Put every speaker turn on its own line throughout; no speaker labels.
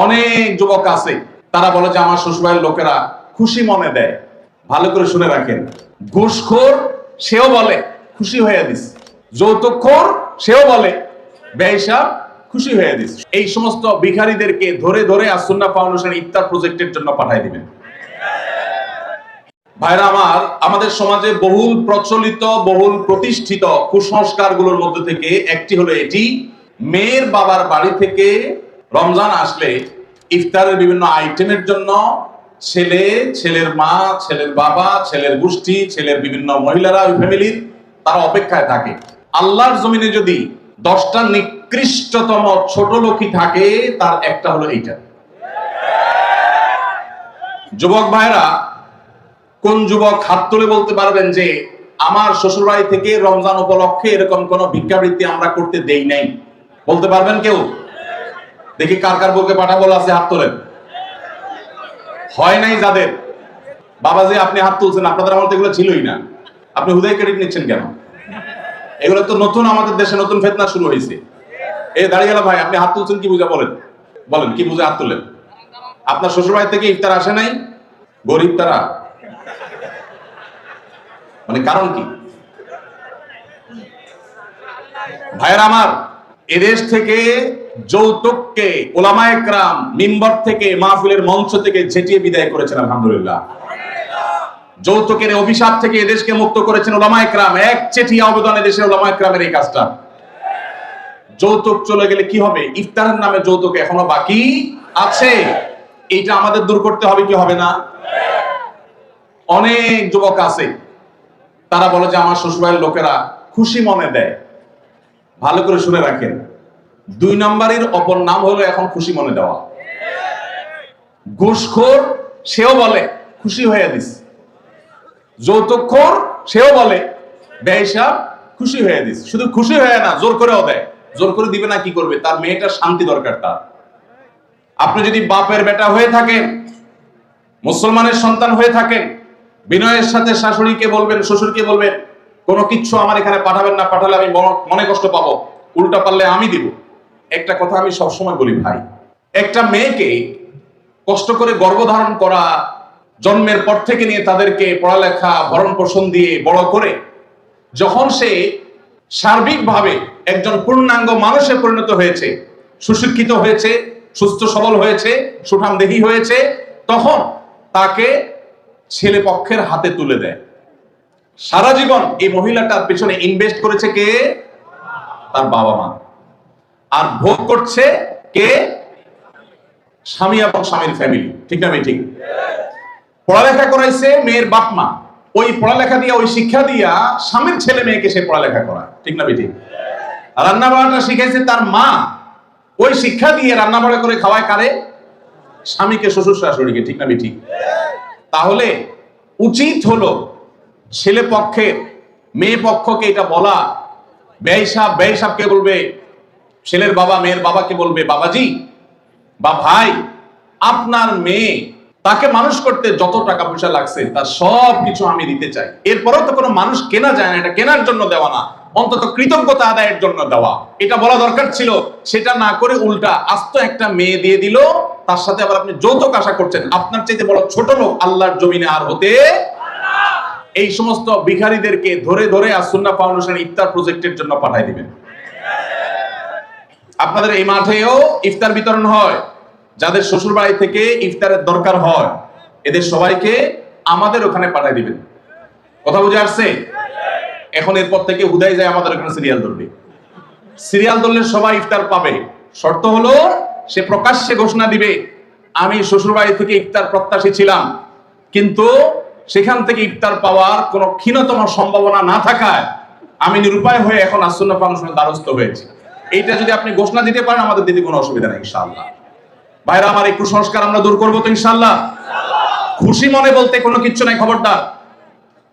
অনেক যুবক আছে তারা বলে যে আমার শ্বশুরবাড়ির লোকেরা খুশি মনে দেয়। ভালো করে শুনে রাখেন, ঘুষখোর সেও বলে খুশি হয়ে দিস, যৌতুকখোর সেও বলে বেহিসাব খুশি হয়ে দিস। এই সমস্ত ভিখারীদেরকে ধরে ধরে আসুন্নাহ ফাউন্ডেশন ইফতার প্রজেক্টের জন্য পাঠিয়ে দিবেন। ভাইরা আমার, আমাদের সমাজে বহুল প্রচলিত বহুল প্রতিষ্ঠিত কুসংস্কারগুলোর মধ্যে থেকে একটি হলো এটি, মেয়ের বাবার বাড়ি থেকে রমজান আসলে ইফতারের বিভিন্ন আইটেমের জন্য ছেলে, ছেলের মা, ছেলের বাবা, ছেলের গোষ্ঠী, ছেলের বিভিন্ন মহিলারা ওই ফ্যামিলির তারা অপেক্ষায় থাকে। আল্লাহর জমিনে যদি 10টা নিকৃষ্টতম ছোট লোকই থাকে তার একটা হলো এইটা। যুবক ভাইরা, কোন যুবক হাত তুলে বলতে পারবেন যে আমার শ্বশুরবাড়ি থেকে রমজান উপলক্ষে এরকম কোন ভিক্ষাবৃত্তি আমরা করতে দেই নাই? বলতে পারবেন কেউ? দেখি কার কার বউকে পাঠা বলা আছে, হাত তোলেন। হয় নাই যাদের, বাবাজি আপনি হাত তুলছেন, আপনাদের আমার তো এগুলো ছিলই না, আপনি হুদাই ক্রেডিট নিচ্ছেন কেন? এগুলো তো নতুন, আমাদের দেশে নতুন ফিতনা শুরু হয়েছে। এই দাঁড়িয়ে গেল ভাই, আপনি হাত তুলছেন কি বুঝা? বলেন বলেন কি বুঝে হাত তুলেন? আপনার শ্বশুরবাড়ি থেকে ইফতার আসে নাই? গরিব তারা, মানে কারণ কি? ভাইয়েরা আমার, এদেশ থেকে যৌতুককে উলামায়ে কেরাম মিম্বর থেকে, মাহফিলের মঞ্চ থেকে ঝেঁটিয়ে বিদায় করেছেন আলহামদুলিল্লাহ। যৌতুকের অভিশাপ থেকে এদেশকে মুক্ত করেছেন উলামায়ে কেরাম। এক চিঠি আবেদন এদেশের উলামায়ে কেরামের এই কাজটা। যৌতুক চলে গেলে কি হবে? ইফতারের নামে যৌতুক এখনো বাকি আছে, এইটা আমাদের দূর করতে হবে কি হবে না? অনেক যুবক আছে তারা বলে যে আমার শ্বশুরবাড়ির লোকেরা খুশি মনে দেয়। ভালো করে শুনে রাখেন, 2 নম্বরের অপর নাম হলো এখন খুশি মনে দেওয়া। ঘুষখোর সেও বলে খুশি হয়ে দিস, যৌতুকখোর সেও বলে বেহিসাব খুশি হয়ে দিস। শুধু খুশি হয়ে না, জোর করেও দেয়। জোর করে দিবে না কি করবে? তার মেয়েটার শান্তি দরকার তার। আপনি যদি বাপের বেটা হয়ে থাকেন, মুসলমানের সন্তান হয়ে থাকেন, বিনয়ের সাথে শাশুড়িকে বলবেন, শ্বশুরকে বলবেন কোনো কিচ্ছু আমার এখানে পাঠাবেন না, পাঠালে আমি মনে কষ্ট পাবো, উল্টা পারলে আমি দিব। একটা কথা আমি সবসময় বলি ভাই, একটা মেয়েকে কষ্ট করে গর্ভধারণ করা, জন্মের পর থেকে নিয়ে তাদেরকে পড়ালেখা ভরণ পোষণ দিয়ে বড় করে যখন সে সার্বিকভাবে একজন পূর্ণাঙ্গ মানুষে পরিণত হয়েছে, সুশিক্ষিত হয়েছে, সুস্থ সবল হয়েছে, সুঠামদেহী হয়েছে, তখন তাকে ছেলে পক্ষের হাতে তুলে দেয়। সারা জীবন এই মহিলাটার পেছনে ইনভেস্ট করেছে কে? তার বাবা মা। আর ভোগ করছে কে? স্বামী এবং স্বামীর ফ্যামিলি। ঠিক না? ঠিক। পড়ালেখা করাইছে মেয়ের বাপ মা, ওই পড়ালেখা দিয়া, ওই শিক্ষা দিয়া স্বামীর ছেলে মেয়েকে সে পড়ালেখা করায়। ঠিক না? ঠিক। রান্না বান্নাটা শিখাইছে তার মা, ওই শিক্ষা দিয়ে রান্না বাড়া করে খাওয়ায় কারে? স্বামীকে, শ্বশুর শাশুড়িকে। ঠিক না? ঠিক। তাহলে উচিত হলো ছেলে পক্ষের মেয়ে পক্ষকে এটা বলা, বেহিসাবকে বলবে ছেলের বাবা, মেয়ের বাবাকে বলবে বাবাজি বা ভাই, আপনার মেয়ে তাকে মানুষ করতে যত টাকা পয়সা লাগছে তার সব কিছু আমি দিতে চাই। এরপরেও তো কোনো মানুষ কেনা যায় না, এটা কেনার জন্য দেওয়া না, অন্তত কৃতজ্ঞতা আদায়ের জন্য দেওয়া। এটা বলা দরকার ছিল। সেটা না করে উল্টা আস্ত একটা মেয়ে দিয়ে দিল, তার সাথে আবার আপনি যৌতুক আশা করছেন। আপনার চাইতে বড় ছোট লোক আল্লাহর জমিনে আর হতে। এই সমস্ত ভিখারীদেরকে ধরে ধরে আসুন্নাহ ফাউন্ডেশন ইফতার প্রজেক্টের জন্য পাঠিয়ে দিবেন। আপনাদের এই মাঠেও ইফতার বিতরণ হয়। যাদের শ্বশুর বাড়ি থেকে ইফতারের দরকার হয়, এদের সবাইকে আমাদের ওখানে পাঠিয়ে দিবেন। কথা বুঝে আসছে? এখন এরপর থেকে হুদাই যায় আমাদের ওখানে সিরিয়াল ধরবে। সিরিয়াল ধরলে সবাই ইফতার পাবে। শর্ত হলো সে প্রকাশ্যে ঘোষণা দিবে আমি শ্বশুর বাড়ি থেকে ইফতার প্রত্যাশী ছিলাম, কিন্তু সেখান থেকে ইফতার পাওয়ার কোনো ক্ষীণতম সম্ভাবনা না থাকায় আমি নিরুপায় হয়ে এখন আসুন্নাহ ফাউন্ডেশনের দ্বারস্থ হয়েছি। এইটা যদি আপনি ঘোষণা দিতে পারেন, আমাদের দিতে কোনো অসুবিধা নেই ইনশাআল্লাহ। ভাইরা আমার, এই কুসংস্কার আমরা দূর করবো তো ইনশাআল্লাহ। খুশি মনে বলতে কোনো কিচ্ছু নাই। খবরদার,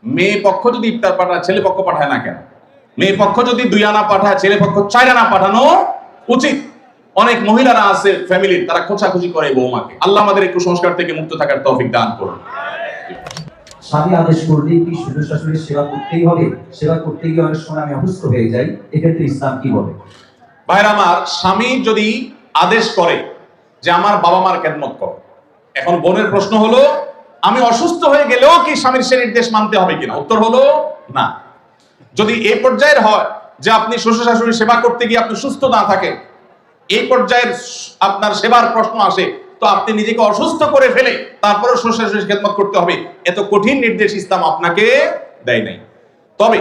মেয়ে পক্ষ যদি ইফতার পাঠায়, ছেলে পক্ষ পাঠায় না কেন? মেয়ে পক্ষ যদি 2 আনা পাঠায়, ছেলে পক্ষ 4 আনা পাঠানো উচিত। অনেক মহিলারা আছে ফ্যামিলির, তারা খোঁচাখুচি করে বৌমাকে। আল্লাহ আমাদের এই কুসংস্কার থেকে মুক্ত থাকার তৌফিক দান করুন।
স্বামী আদেশ করলে কি শ্বশুর শাশুড়ির সেবা করতেই হবে? সেবা করতে গিয়ে অনেক সময় আমি অসুস্থ হয়ে যাই, এক্ষেত্রে ইসলাম কি বলে?
ভাইরা আমার, স্বামী যদি আদেশ করে যে আমার বাবা মার খেদমত করো। এখন বোনের প্রশ্ন হলো, আমি অসুস্থ হয়ে গেলেও কি স্বামীর সে নির্দেশ মানতে হবে কিনা? উত্তর হলো না। যদি এই পর্যায়ের হয় যে আপনি শ্বশুর শাশুড়ির সেবা করতে গিয়ে আপনি সুস্থ না থাকেন, এই পর্যায়ের আপনার সেবার প্রশ্ন আসে, তো আপনি নিজেকে অসুস্থ করে ফেলে তারপরে শ্বশুর শাশুড়ির খেদমত করতে হবে, এত কঠিন নির্দেশ ইসলাম আপনাকে দেয় নাই। তবে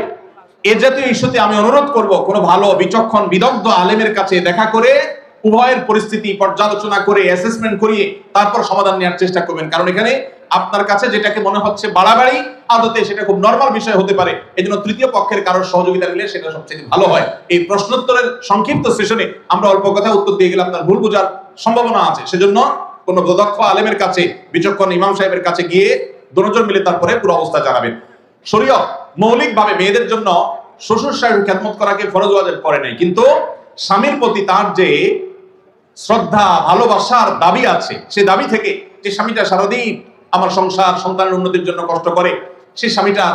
এ জাতীয় ইস্যুতে আমি অনুরোধ করব, কোন ভালো বিচক্ষণ বিদগ্ধ আলেমের কাছে দেখা করে উভয়ের পরিস্থিতি পর্যালোচনা করে অ্যাসেসমেন্ট করিয়ে তারপর সমাধান নেওয়ার চেষ্টা করবেন। কারণ এখানে আপনার কাছে যেটাকে মনে হচ্ছে বাড়াবাড়ি, আদতে সেটা খুব নরমাল বিষয় হতে পারে। এজন্য তৃতীয় পক্ষের কারোর সহযোগিতা নিলে সেটা সবচেয়ে ভালো হয়। এই প্রশ্নোত্তরের সংক্ষিপ্ত সেশনে আমরা অল্প কথা উত্তর দিয়ে গেলে আপনার ভুল বোঝার সম্ভাবনা আছে। সেজন্য কোন দক্ষ আলেমের কাছে, বিচক্ষণ ইমাম সাহেবের কাছে গিয়ে দুজন মিলে তারপরে পুরো অবস্থা জানাবেন। শরীয়ত মৌলিকভাবে মেয়েদের জন্য শ্বশুর শাশুড়ির খেদমত করাকে ফরজ ওয়াজিব করে নাই, কিন্তু স্বামীর প্রতি তার যে শ্রদ্ধা ভালোবাসার দাবি আছে, সে দাবি থেকে যে স্বামীটা সারাদিন আমার সংসার সন্তানের উন্নতির জন্য কষ্ট করে, সেই স্বামীটা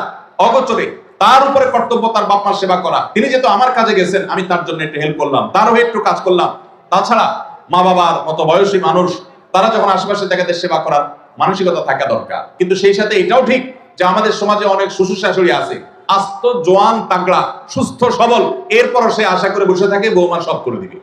অগোচরে তার উপরে কর্তব্য তার বাপ মার সেবা করা। তিনি যেহেতু আমার কাজে গেছেন, আমি তার জন্য একটু হেল্প করলাম, তারও একটু কাজ করলাম। তাছাড়া মা বাবার মতো বয়সী মানুষ, তারা যখন আশেপাশে তাদের সেবা করার মানসিকতা থাকা দরকার। কিন্তু সেই সাথে এটাও ঠিক যে আমাদের সমাজে অনেক শ্বশুর শাশুড়ি আছে, আস্ত জোয়ান তাগড়া সুস্থ সবল, এরপরও সে আশা করে বসে থাকে বৌমা সব করে দিবে।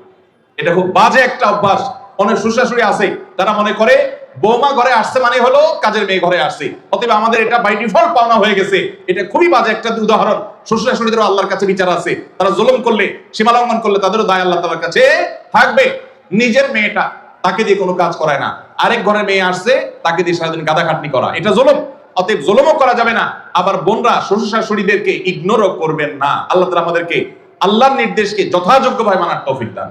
এটা খুব বাজে একটা অভ্যাস। অনেক শ্বশুর-শাশুড়ি আছে তারা মনে করে বৌমা ঘরে আসছে মানে হলো কাজের মেয়ে ঘরে আসছে, অতএব আমাদের এটা বাই ডিফল্ট পাওনা হয়ে গেছে। এটা খুবই বাজে একটা উদাহরণ। শ্বশুর-শাশুড়িদেরও আল্লাহর কাছে বিচার আছে, তারা জুলুম করলে, সীমা লঙ্ঘন করলে তাদেরও দায় আল্লাহ তাআলার কাছে থাকবে। নিজের মেয়েটা তাকে দিয়ে কোনো কাজ করায় না, আরেক ঘরের মেয়ে আসছে তাকে দিয়ে সারাদিন গাদা খাটনি করা, এটা জুলুম। অতএব জুলুমও করা যাবে না। আবার বোনরা শ্বশুর-শাশুড়িদেরকে ইগনোরও করবেন না। আল্লাহ তাআলা আমাদেরকে আল্লাহর নির্দেশকে যথাযোগ্যভাবে মানার তৌফিক দান।